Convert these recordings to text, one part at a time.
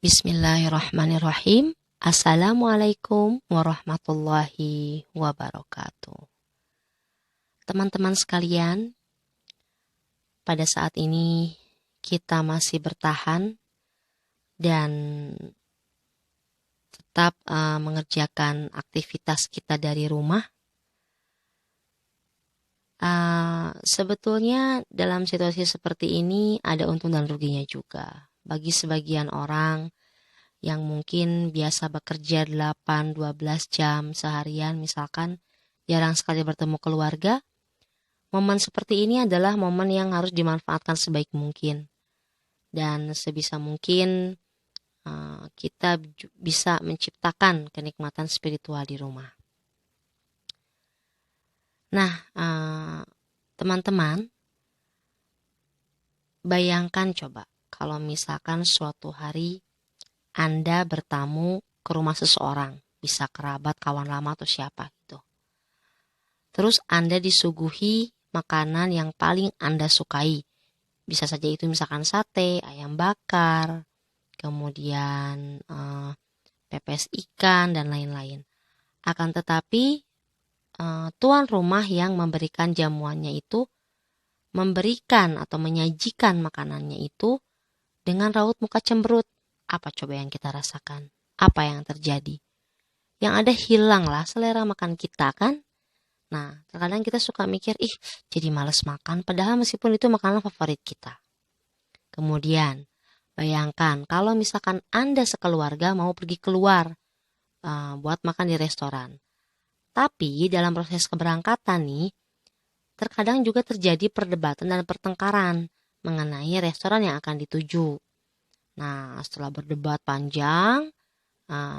Bismillahirrahmanirrahim. Assalamualaikum warahmatullahi wabarakatuh. Teman-teman sekalian, pada saat ini kita masih bertahan dan tetap mengerjakan aktivitas kita dari rumah. Sebetulnya dalam situasi seperti ini ada untung dan ruginya juga. Bagi sebagian orang yang mungkin biasa bekerja 8-12 jam seharian misalkan, jarang sekali bertemu keluarga, momen seperti ini adalah momen yang harus dimanfaatkan sebaik mungkin. Dan sebisa mungkin kita bisa menciptakan kenikmatan spiritual di rumah. Nah, teman-teman, bayangkan coba kalau misalkan suatu hari Anda bertamu ke rumah seseorang, bisa kerabat, kawan lama atau siapa gitu. Terus Anda disuguhi makanan yang paling Anda sukai. Bisa saja itu misalkan sate, ayam bakar, kemudian pepes ikan dan lain-lain. Akan tetapi tuan rumah yang memberikan jamuannya itu memberikan atau menyajikan makanannya itu dengan raut muka cemberut. Apa coba yang kita rasakan? Apa yang terjadi? Yang ada hilanglah selera makan kita kan? Nah, terkadang kita suka mikir, jadi males makan, padahal meskipun itu makanan favorit kita. Kemudian, bayangkan kalau misalkan Anda sekeluarga mau pergi keluar buat makan di restoran. Tapi dalam proses keberangkatan nih, terkadang juga terjadi perdebatan dan pertengkaran mengenai restoran yang akan dituju. Nah, setelah berdebat panjang,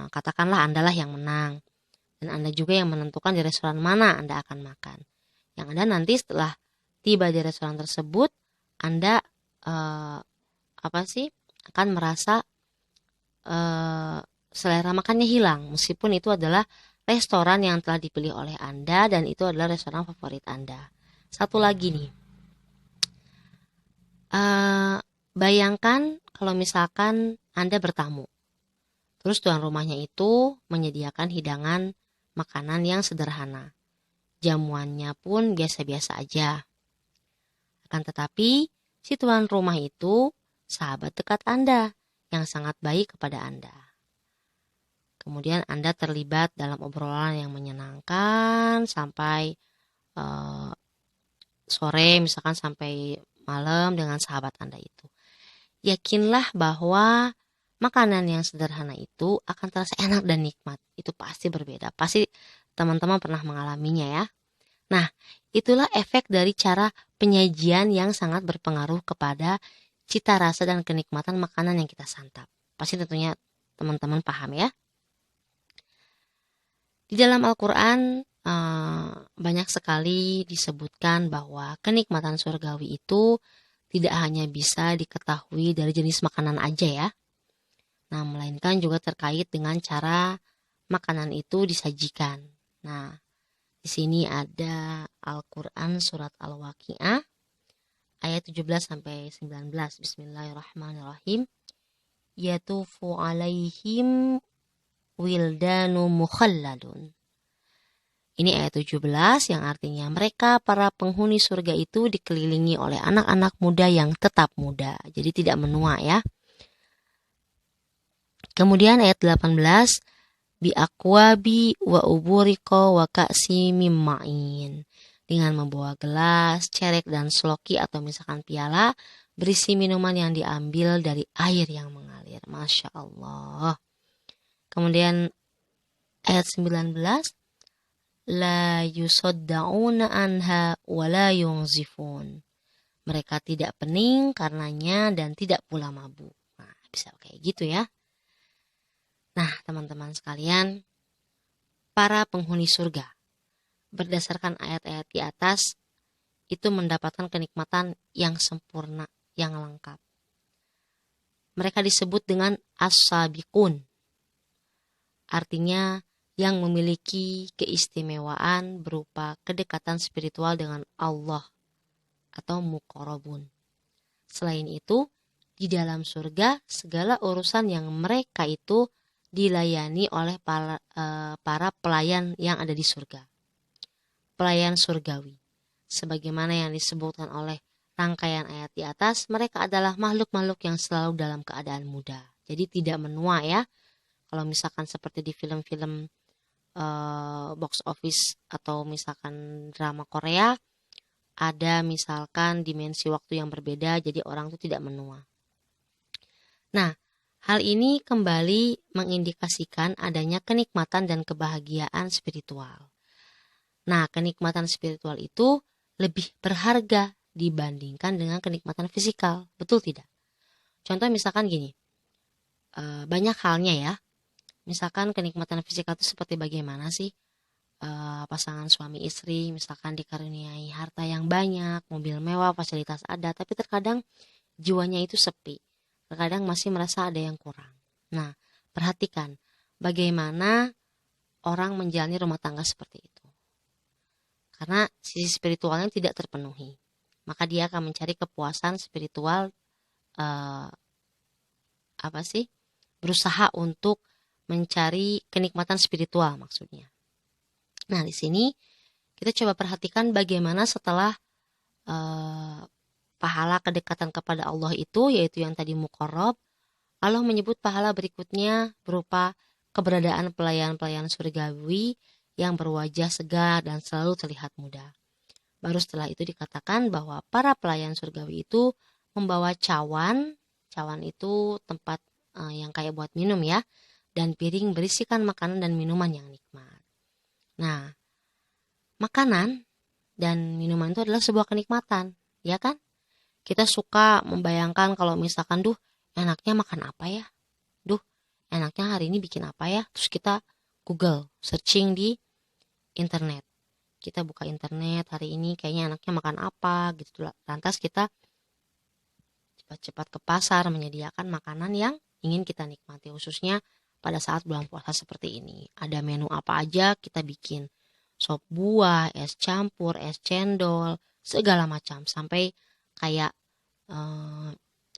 katakanlah Anda lah yang menang. Dan Anda juga yang menentukan di restoran mana Anda akan makan. Yang ada nanti setelah tiba di restoran tersebut, Anda akan merasa selera makannya hilang. Meskipun itu adalah restoran yang telah dipilih oleh Anda dan itu adalah restoran favorit Anda. Satu lagi nih, bayangkan kalau misalkan Anda bertamu. Terus tuan rumahnya itu menyediakan hidangan makanan yang sederhana. Jamuannya pun biasa-biasa aja. Akan tetapi, si tuan rumah itu sahabat dekat Anda yang sangat baik kepada Anda. Kemudian Anda terlibat dalam obrolan yang menyenangkan sampai sore, misalkan sampai malam dengan sahabat Anda itu. Yakinlah bahwa makanan yang sederhana itu akan terasa enak dan nikmat. Itu pasti berbeda. Pasti teman-teman pernah mengalaminya ya. Nah, itulah efek dari cara penyajian yang sangat berpengaruh kepada cita rasa dan kenikmatan makanan yang kita santap. Pasti tentunya teman-teman paham ya. Di dalam Al-Quran banyak sekali disebutkan bahwa kenikmatan surgawi itu tidak hanya bisa diketahui dari jenis makanan aja ya. Nah, melainkan juga terkait dengan cara makanan itu disajikan. Nah, di sini ada Al-Quran surat Al-Waqi'ah ayat 17-19. Bismillahirrahmanirrahim. Yatufu alaihim wildanu mukhalladun. Ini ayat 17 yang artinya mereka para penghuni surga itu dikelilingi oleh anak-anak muda yang tetap muda. Jadi tidak menua ya. Kemudian ayat 18, bi akwabi wa uburiko wa ka'si mimma'in. Dengan membawa gelas, cerek dan sloki atau misalkan piala berisi minuman yang diambil dari air yang mengalir. Masya Allah. Kemudian ayat 19, la yusaddauna anha wa la yunzifun. Mereka tidak pening karenanya dan tidak pula mabuk. Nah, bisa kayak gitu ya. Nah, teman-teman sekalian, para penghuni surga berdasarkan ayat-ayat di atas itu mendapatkan kenikmatan yang sempurna, yang lengkap. Mereka disebut dengan as-sabiqun. Artinya yang memiliki keistimewaan berupa kedekatan spiritual dengan Allah atau muqarrabun. Selain itu, di dalam surga segala urusan yang mereka itu dilayani oleh para pelayan yang ada di surga. Pelayan surgawi. Sebagaimana yang disebutkan oleh rangkaian ayat di atas, mereka adalah makhluk-makhluk yang selalu dalam keadaan muda. Jadi tidak menua ya. Kalau misalkan seperti di film-film box office atau misalkan drama Korea, ada misalkan dimensi waktu yang berbeda, jadi orang itu tidak menua. Nah, hal ini kembali mengindikasikan adanya kenikmatan dan kebahagiaan spiritual. Nah, kenikmatan spiritual itu lebih berharga dibandingkan dengan kenikmatan fisikal. Betul tidak? Contoh misalkan gini, banyak halnya ya. Misalkan kenikmatan fisikal itu seperti bagaimana sih? Pasangan suami istri misalkan dikaruniai harta yang banyak, mobil mewah, fasilitas ada, tapi terkadang jiwanya itu sepi. Terkadang masih merasa ada yang kurang. Nah, perhatikan bagaimana orang menjalani rumah tangga seperti itu. Karena sisi spiritualnya tidak terpenuhi. Maka dia akan mencari kepuasan spiritual, berusaha untuk mencari kenikmatan spiritual maksudnya. Nah, di sini kita coba perhatikan bagaimana setelah pahala kedekatan kepada Allah itu, yaitu yang tadi muqarrab, Allah menyebut pahala berikutnya berupa keberadaan pelayan-pelayan surgawi yang berwajah segar dan selalu terlihat muda. Baru setelah itu dikatakan bahwa para pelayan surgawi itu membawa cawan itu tempat yang kayak buat minum ya, dan piring berisikan makanan dan minuman yang nikmat. Nah, makanan dan minuman itu adalah sebuah kenikmatan, ya kan? Kita suka membayangkan kalau misalkan, enaknya makan apa ya? Enaknya hari ini bikin apa ya? Terus kita Google, searching di internet. Kita buka internet, hari ini kayaknya enaknya makan apa gitu. Lantas kita cepat-cepat ke pasar menyediakan makanan yang ingin kita nikmati, khususnya pada saat bulan puasa seperti ini. Ada menu apa aja kita bikin. Sop buah, es campur, es cendol, segala macam. Sampai kayak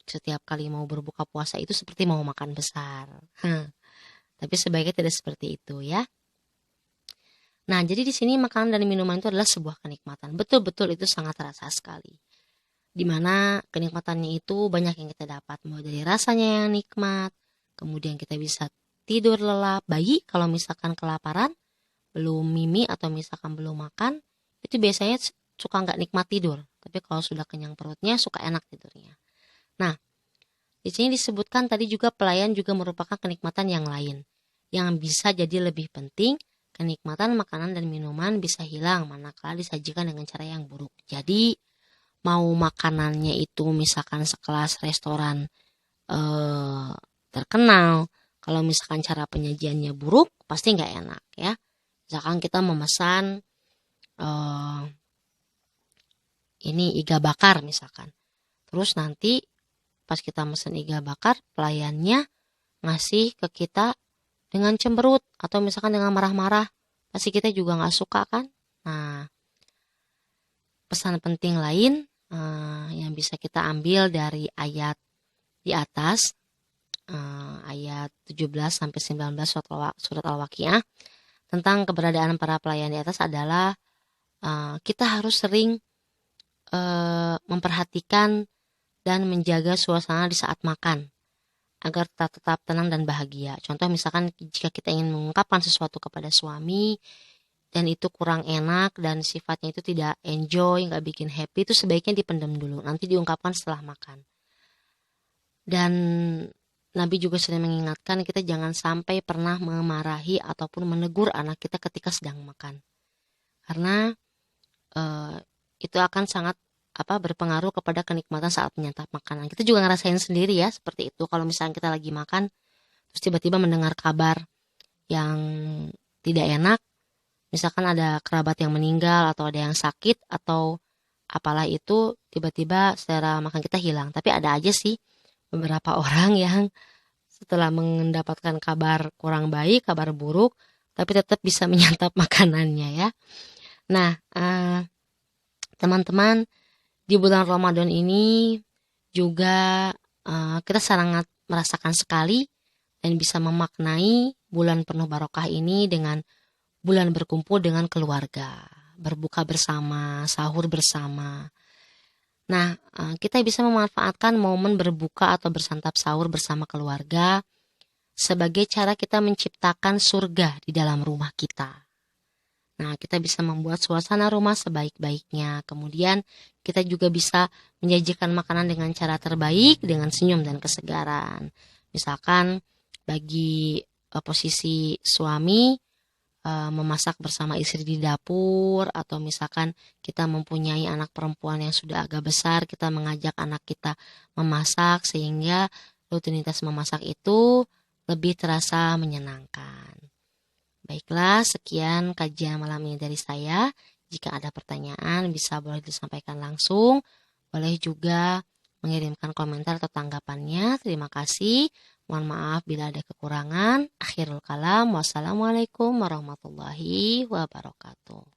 setiap kali mau berbuka puasa itu seperti mau makan besar. Tapi sebaiknya tidak seperti itu ya. Nah, jadi di sini makanan dan minuman itu adalah sebuah kenikmatan. Betul-betul itu sangat terasa sekali. Dimana kenikmatannya itu banyak yang kita dapat. Mulai dari rasanya yang nikmat, kemudian kita bisa tidur lelap. Bayi kalau misalkan kelaparan, belum mimi atau misalkan belum makan, itu biasanya suka nggak nikmat tidur. Tapi kalau sudah kenyang perutnya, suka enak tidurnya. Nah, di sini disebutkan tadi juga pelayan juga merupakan kenikmatan yang lain. Yang bisa jadi lebih penting, kenikmatan makanan dan minuman bisa hilang manakala disajikan dengan cara yang buruk. Jadi, mau makanannya itu misalkan sekelas restoran terkenal, kalau misalkan cara penyajiannya buruk, pasti nggak enak ya. Misalkan kita memesan ini iga bakar misalkan. Terus nanti pas kita mesen iga bakar, pelayannya ngasih ke kita dengan cemberut atau misalkan dengan marah-marah. Pasti kita juga nggak suka kan. Nah, pesan penting lain yang bisa kita ambil dari ayat di atas, ayat 17 sampai 19 surat Al-Waqiah tentang keberadaan para pelayan di atas adalah kita harus sering memperhatikan dan menjaga suasana di saat makan agar tetap tenang dan bahagia. Contoh misalkan jika kita ingin mengungkapkan sesuatu kepada suami dan itu kurang enak dan sifatnya itu tidak enjoy, nggak bikin happy, itu sebaiknya dipendam dulu, nanti diungkapkan setelah makan. Dan Nabi juga sering mengingatkan kita jangan sampai pernah memarahi ataupun menegur anak kita ketika sedang makan. Karena itu akan sangat berpengaruh kepada kenikmatan saat menyantap makanan. Kita juga ngerasain sendiri ya seperti itu. Kalau misalnya kita lagi makan, terus tiba-tiba mendengar kabar yang tidak enak, misalkan ada kerabat yang meninggal atau ada yang sakit atau apalah itu, tiba-tiba selera makan kita hilang. Tapi ada aja sih beberapa orang yang setelah mendapatkan kabar kurang baik, kabar buruk, tapi tetap bisa menyantap makanannya ya. Nah, teman-teman, di bulan Ramadan ini juga kita sangat merasakan sekali dan bisa memaknai bulan penuh barokah ini dengan bulan berkumpul dengan keluarga, berbuka bersama, sahur bersama. Nah, kita bisa memanfaatkan momen berbuka atau bersantap sahur bersama keluarga sebagai cara kita menciptakan surga di dalam rumah kita. Nah, kita bisa membuat suasana rumah sebaik-baiknya. Kemudian kita juga bisa menyajikan makanan dengan cara terbaik, dengan senyum dan kesegaran. Misalkan bagi posisi suami, memasak bersama istri di dapur, atau misalkan kita mempunyai anak perempuan yang sudah agak besar, kita mengajak anak kita memasak sehingga rutinitas memasak itu lebih terasa menyenangkan. Baiklah, sekian kajian malam ini dari saya. Jika ada pertanyaan bisa boleh disampaikan langsung, boleh juga mengirimkan komentar atau tanggapannya. Terima kasih. Mohon maaf bila ada kekurangan. Akhirul kalam. Wassalamualaikum warahmatullahi wabarakatuh.